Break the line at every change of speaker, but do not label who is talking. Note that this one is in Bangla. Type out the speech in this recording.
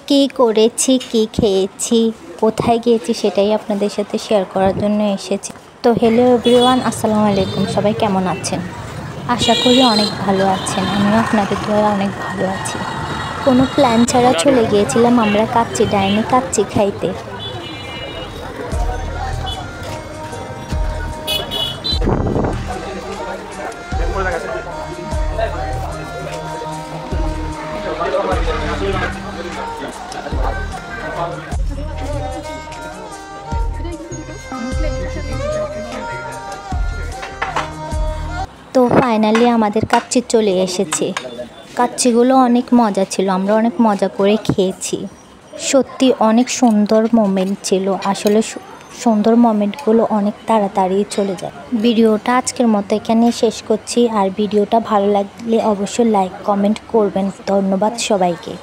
কী করেছি, কী খেয়েছি, কোথায় গিয়েছি সেটাই আপনাদের সাথে শেয়ার করার জন্য এসেছি। তো হ্যালো এভরিওয়ান, আসসালামু আলাইকুম। সবাই কেমন আছেন? আশা করি অনেক ভালো আছেন। আমিও আপনাদের দোয়ায় অনেক ভালো আছি। কোনো প্ল্যান ছাড়া চলে গিয়েছিলাম আমরা কাচ্চি ডাইনে কাচ্চি খাইতে। তো ফাইনালি আমাদের কাচ্চি চলে এসেছে। কাচ্চিগুলো অনেক মজা ছিল, আমরা অনেক মজা করে খেয়েছি। সত্যি অনেক সুন্দর মোমেন্ট ছিল। আসলে সুন্দর মোমেন্টগুলো অনেক তাড়াতাড়ি চলে যায়। ভিডিওটা আজকের মতো এখানে শেষ করছি। আর ভিডিওটা ভালো লাগলে অবশ্যই লাইক কমেন্ট করবেন। ধন্যবাদ সবাইকে।